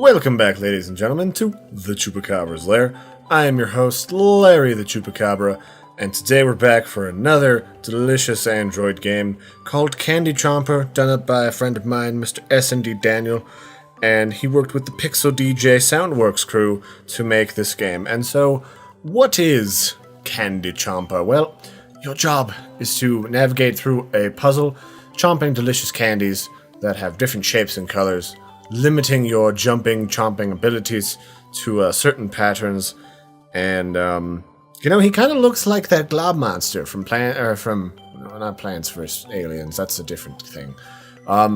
Welcome back, ladies and gentlemen, to the Chupacabra's Lair. I am your host, Larry the Chupacabra, and today we're back for another delicious Android game called Candy Chomper, done up by a friend of mine, Mr. S&D Daniel, and he worked with the Pxl DJ Soundworks crew to make this game. And so, what is Candy Chomper? Well, your job is to navigate through a puzzle, chomping delicious candies that have different shapes and colors, limiting your jumping, chomping abilities to certain patterns. And, he kind of looks like that glob monster from not Plants vs. Aliens, that's a different thing.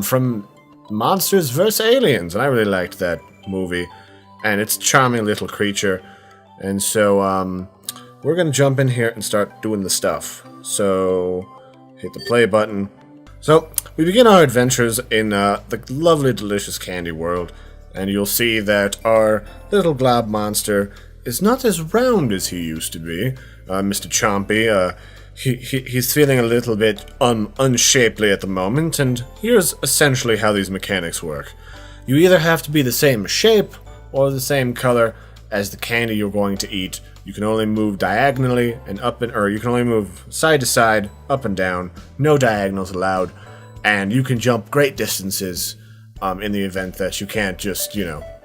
From Monsters vs. Aliens, and I really liked that movie. And it's a charming little creature. And so, we're gonna jump in here and start doing the stuff. So, hit the play button. So, we begin our adventures in the lovely, delicious candy world, and you'll see that our little glob monster is not as round as he used to be. Mr. Chompy, he's feeling a little bit unshapely at the moment, and here's essentially how these mechanics work. You either have to be the same shape or the same color as the candy you're going to eat. You can only move diagonally and you can only move side to side, up and down, no diagonals allowed, and you can jump great distances in the event that you can't just,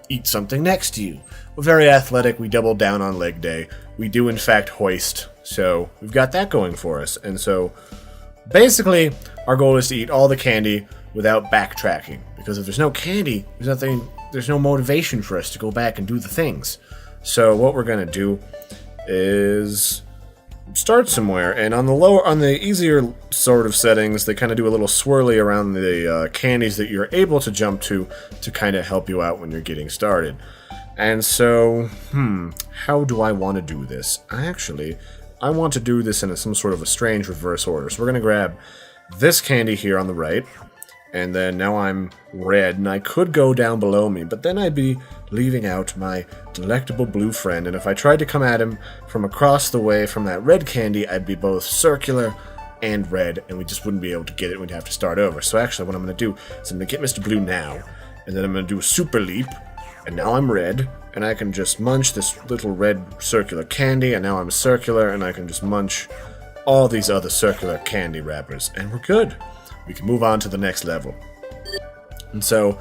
eat something next to you. We're very athletic, we double down on leg day, we do in fact hoist, so we've got that going for us. And so, basically, our goal is to eat all the candy without backtracking, because if there's no candy, there's no motivation for us to go back and do the things. So what we're gonna do is start somewhere, and on the easier sort of settings, they kind of do a little swirly around the candies that you're able to jump to kind of help you out when you're getting started. And so, how do I want to do this? I want to do this in some sort of a strange reverse order. So we're gonna grab this candy here on the right, and then now I'm red, and I could go down below me, but then I'd be leaving out my delectable blue friend, and if I tried to come at him from across the way from that red candy, I'd be both circular and red, and we just wouldn't be able to get it. We'd have to start over. So actually what I'm going to do is I'm going to get Mr. Blue now, and then I'm going to do a super leap, and now I'm red, and I can just munch this little red circular candy, and now I'm circular, and I can just munch all these other circular candy wrappers, and we're good. We can move on to the next level. And so,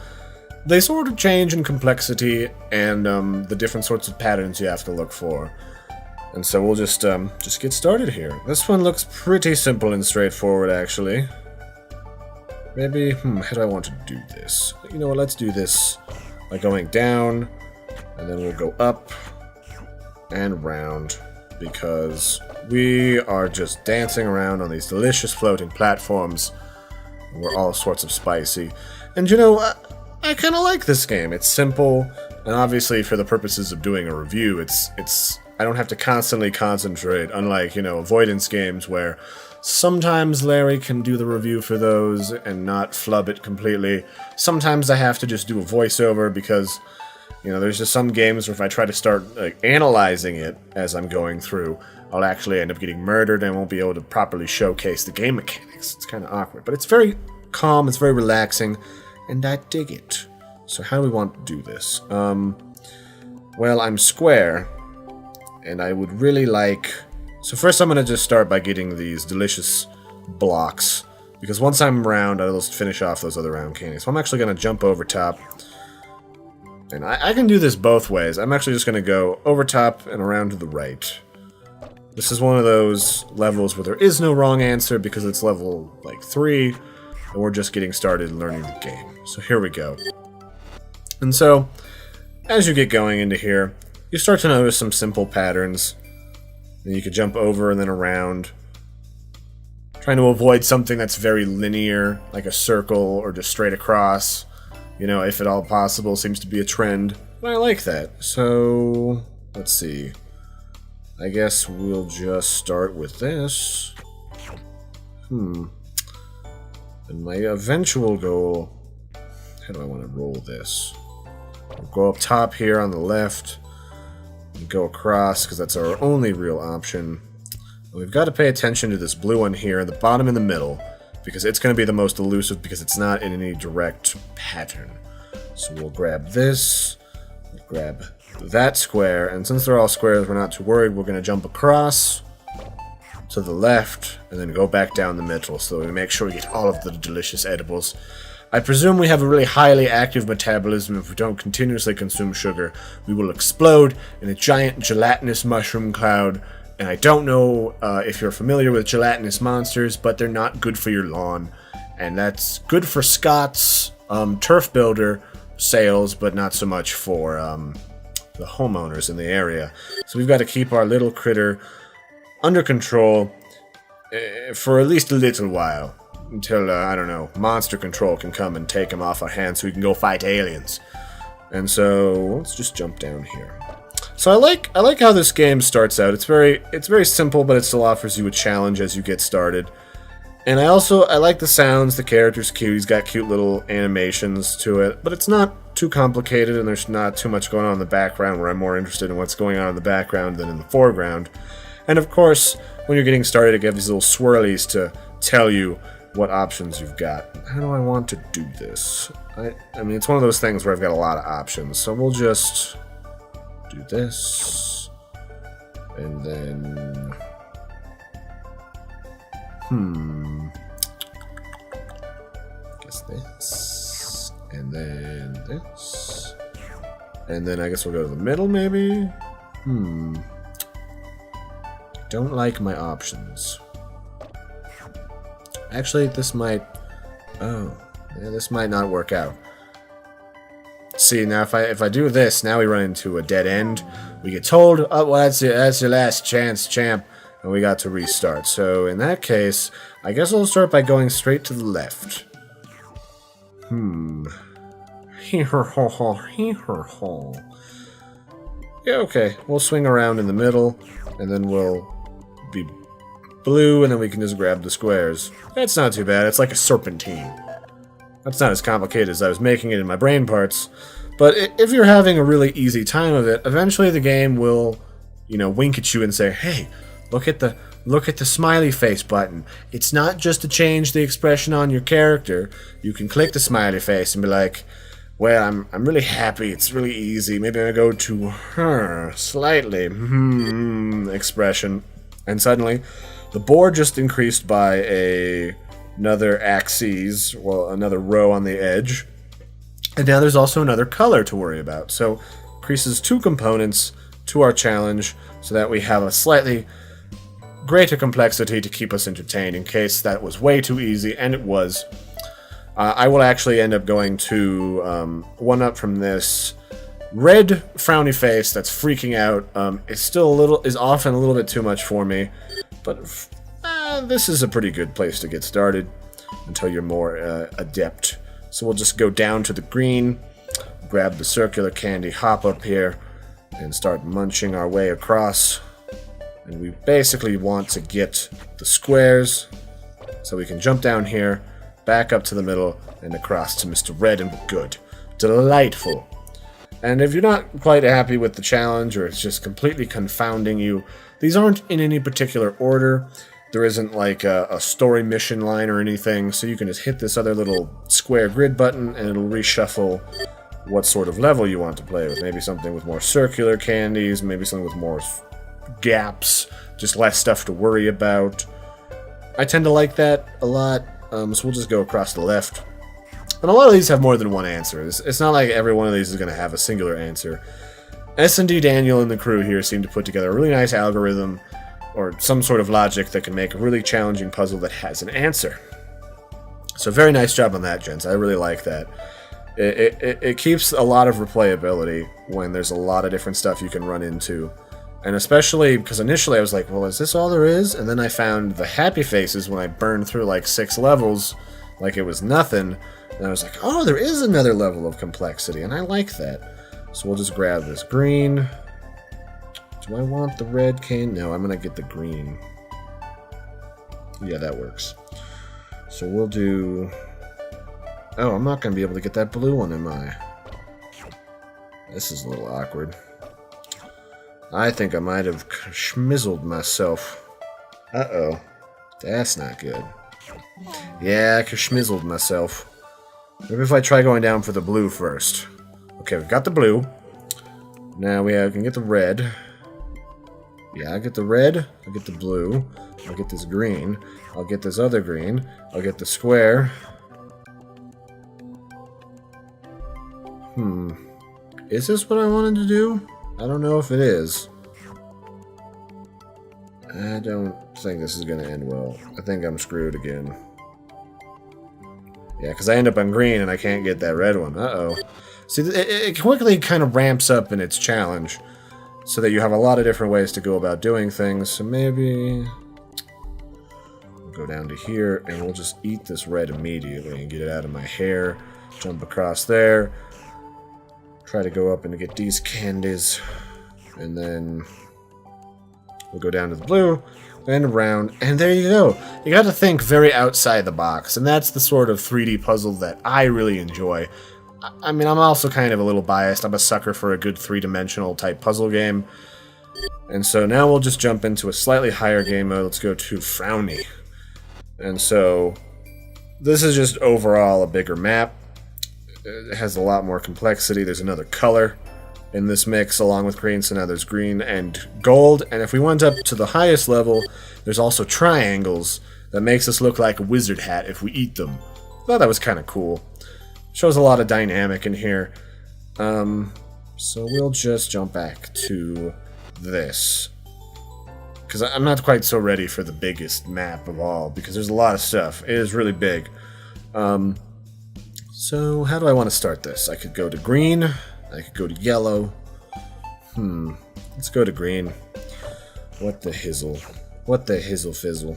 they sort of change in complexity and the different sorts of patterns you have to look for. And so we'll just get started here. This one looks pretty simple and straightforward, actually. Maybe, how do I want to do this? You know what, let's do this by going down, and then we'll go up and round, because we are just dancing around on these delicious floating platforms. We're all sorts of spicy. And I kind of like this game. It's simple, and obviously for the purposes of doing a review, I don't have to constantly concentrate, unlike, avoidance games where sometimes Larry can do the review for those and not flub it completely. Sometimes I have to just do a voiceover because, there's just some games where if I try to start analyzing it as I'm going through, I'll actually end up getting murdered and won't be able to properly showcase the game mechanics. It's kind of awkward, but it's very calm, it's very relaxing, and I dig it. So how do we want to do this? Well, I'm square, and I would really like... So first I'm going to just start by getting these delicious blocks, because once I'm round, I'll just finish off those other round candies. So I'm actually going to jump over top, and I can do this both ways. I'm actually just going to go over top and around to the right. This is one of those levels where there is no wrong answer because it's level, 3, and we're just getting started learning the game. So here we go. And so, as you get going into here, you start to notice some simple patterns. And you can jump over and then around, trying to avoid something that's very linear, like a circle or just straight across. If at all possible, seems to be a trend. But I like that. So, let's see. I guess we'll just start with this. And my eventual goal... How do I want to roll this? I'll go up top here on the left. And go across, because that's our only real option. And we've got to pay attention to this blue one here, the bottom in the middle, because it's going to be the most elusive because it's not in any direct pattern. So we'll grab this, grab that square, and since they're all squares, we're not too worried. We're going to jump across to the left, and then go back down the middle, so we make sure we get all of the delicious edibles. I presume we have a really highly active metabolism. If we don't continuously consume sugar, we will explode in a giant gelatinous mushroom cloud. And I don't know if you're familiar with gelatinous monsters, but they're not good for your lawn. And that's good for Scott's turf builder sales, but not so much for the homeowners in the area. So we've got to keep our little critter under control for at least a little while. Until, I don't know, monster control can come and take him off our hands so we can go fight aliens. And so, let's just jump down here. So I like how this game starts out. It's very simple, but it still offers you a challenge as you get started. And I like the sounds, the character's cute, he's got cute little animations to it, but it's not too complicated and there's not too much going on in the background where I'm more interested in what's going on in the background than in the foreground. And of course, when you're getting started, it gives these little swirlies to tell you what options you've got. How do I want to do this? I mean, it's one of those things where I've got a lot of options, so we'll just do this, and then, guess this, and then this, and then I guess we'll go to the middle, maybe? Don't like my options. Actually, this might... Oh, yeah, this might not work out. See, now if I do this, now we run into a dead end. We get told, oh, well, that's your last chance, champ. And we got to restart. So, in that case, I guess I'll start by going straight to the left. Yeah, okay. We'll swing around in the middle, and then we'll be blue, and then we can just grab the squares. That's not too bad. It's like a serpentine. That's not as complicated as I was making it in my brain parts. But if you're having a really easy time of it, eventually the game will, wink at you and say, hey, look at the smiley face button. It's not just to change the expression on your character. You can click the smiley face and be like, well, I'm really happy. It's really easy. Maybe I go to her slightly expression. And suddenly, the board just increased by another axis, well, another row on the edge. And now there's also another color to worry about. So, increases 2 components to our challenge so that we have a slightly greater complexity to keep us entertained in case that was way too easy, and it was. I will actually end up going to one up from this red frowny face that's freaking out. Is often a little bit too much for me, but this is a pretty good place to get started until you're more adept. So we'll just go down to the green, grab the circular candy, hop up here, and start munching our way across. And we basically want to get the squares so we can jump down here, back up to the middle, and across to Mr. Red, and we're good. Delightful. And if you're not quite happy with the challenge, or it's just completely confounding you, these aren't in any particular order. There isn't like a story mission line or anything, so you can just hit this other little square grid button, and it'll reshuffle what sort of level you want to play with. Maybe something with more circular candies, maybe something with more gaps, just less stuff to worry about. I tend to like that a lot, so we'll just go across the left. And a lot of these have more than one answer. It's not like every one of these is going to have a singular answer. S&D Daniel and the crew here seem to put together a really nice algorithm, or some sort of logic that can make a really challenging puzzle that has an answer. So very nice job on that, gents. I really like that. It keeps a lot of replayability when there's a lot of different stuff you can run into. And especially because initially I was like, well, is this all there is? And then I found the happy faces when I burned through like 6 levels like it was nothing. And I was like, oh, there is another level of complexity, and I like that. So we'll just grab this green. Do I want the red cane? No, I'm going to get the green. Yeah, that works. So we'll do... Oh, I'm not going to be able to get that blue one, am I? This is a little awkward. I think I might have schmizzled myself. Uh-oh. That's not good. Yeah, I schmizzled myself. Maybe if I try going down for the blue first. Okay, we've got the blue. Now we can get the red. Yeah, I get the red. I get the blue. I'll get this green. I'll get this other green. I'll get the square. Is this what I wanted to do? I don't know if it is. I don't think this is going to end well. I think I'm screwed again. Yeah, because I end up on green and I can't get that red one. Uh-oh. See, it quickly kind of ramps up in its challenge, so that you have a lot of different ways to go about doing things. So maybe we'll go down to here and we'll just eat this red immediately and get it out of my hair. Jump across there. Try to go up and get these candies. And then we'll go down to the blue and around. And there you go. You got to think very outside the box. And that's the sort of 3D puzzle that I really enjoy. I mean, I'm also kind of a little biased. I'm a sucker for a good three-dimensional type puzzle game. And so now we'll just jump into a slightly higher game mode. Let's go to Frowny. And so this is just overall a bigger map. It has a lot more complexity. There's another color in this mix along with green. So now there's green and gold. And if we went up to the highest level, there's also triangles that makes us look like a wizard hat if we eat them. I thought that was kind of cool. Shows a lot of dynamic in here. So we'll just jump back to this. Because I'm not quite so ready for the biggest map of all, because there's a lot of stuff. It is really big. So how do I want to start this? I could go to green. I could go to yellow. Let's go to green. What the hizzle? What the hizzle fizzle?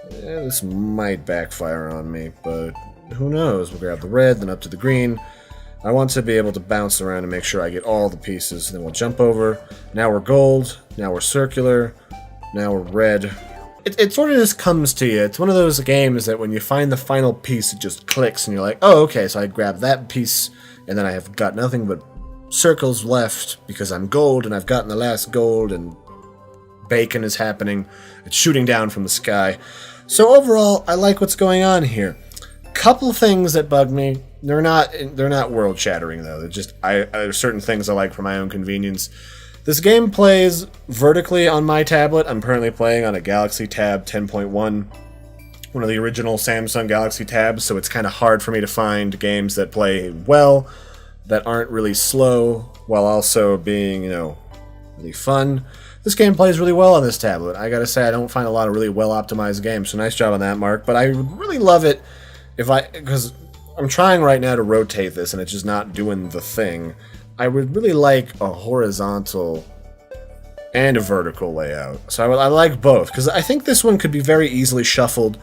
Yeah, this might backfire on me, but who knows? We'll grab the red, then up to the green. I want to be able to bounce around and make sure I get all the pieces. Then we'll jump over. Now we're gold. Now we're circular. Now we're red. It sort of just comes to you. It's one of those games that when you find the final piece, it just clicks, and you're like, oh, okay, so I grab that piece, and then I have got nothing but circles left because I'm gold, and I've gotten the last gold, and bacon is happening. It's shooting down from the sky. So overall, I like what's going on here. Couple things that bug me. They're not world-shattering though. They're just there's certain things I like for my own convenience. This game plays vertically on my tablet. I'm currently playing on a Galaxy Tab 10.1, one of the original Samsung Galaxy Tabs, so it's kind of hard for me to find games that play well, that aren't really slow, while also being, really fun. This game plays really well on this tablet. I gotta say, I don't find a lot of really well-optimized games, so nice job on that, Mark. But I would really love it because I'm trying right now to rotate this, and it's just not doing the thing. I would really like a horizontal and a vertical layout. So I like both, because I think this one could be very easily shuffled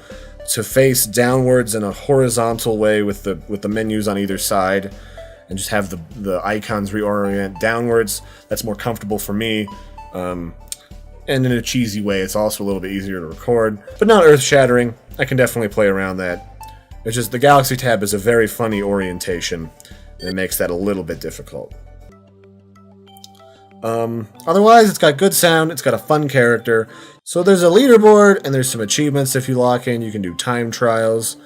to face downwards in a horizontal way with the menus on either side, and just have the icons reorient downwards. That's more comfortable for me. And in a cheesy way, it's also a little bit easier to record, but not earth-shattering. I can definitely play around that. It's just the Galaxy Tab is a very funny orientation, and it makes that a little bit difficult. Otherwise, it's got good sound, it's got a fun character. So there's a leaderboard, and there's some achievements if you lock in. You can do time trials.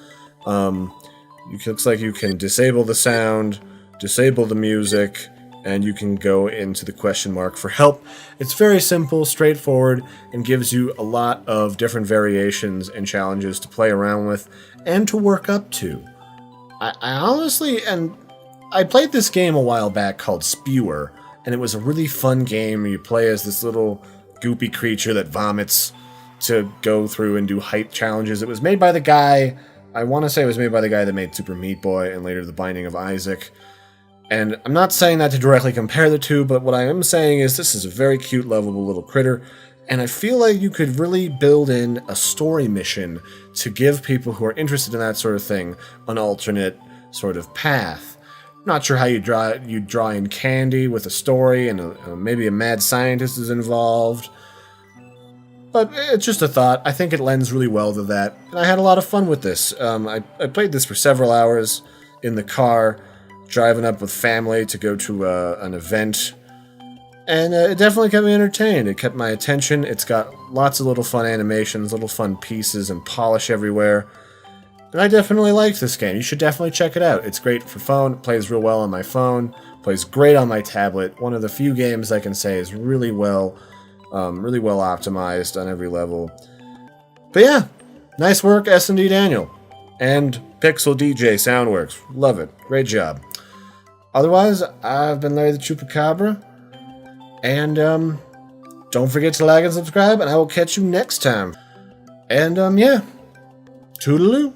It looks like you can disable the sound, disable the music, and you can go into the question mark for help. It's very simple, straightforward, and gives you a lot of different variations and challenges to play around with and to work up to. I honestly, and I played this game a while back called Spewer, and it was a really fun game where you play as this little goopy creature that vomits to go through and do height challenges. It was made by the guy, I want to say it was made by the guy that made Super Meat Boy and later The Binding of Isaac. And I'm not saying that to directly compare the two, but what I am saying is this is a very cute, lovable little critter, and I feel like you could really build in a story mission to give people who are interested in that sort of thing an alternate sort of path. Not sure how you draw in candy with a story, and maybe a mad scientist is involved. But it's just a thought. I think it lends really well to that, and I had a lot of fun with this. I played this for several hours in the car, driving up with family to go to an event, and it definitely kept me entertained. It kept my attention. It's got lots of little fun animations, little fun pieces, and polish everywhere. And I definitely liked this game. You should definitely check it out. It's great for phone. It plays real well on my phone. Plays great on my tablet. One of the few games I can say is really well optimized on every level. But yeah, nice work, S&D Daniel. And Pxl DJ Soundworks. Love it. Great job. Otherwise, I've been Larry the Chupacabra. And don't forget to like and subscribe, and I will catch you next time. And yeah, toodaloo.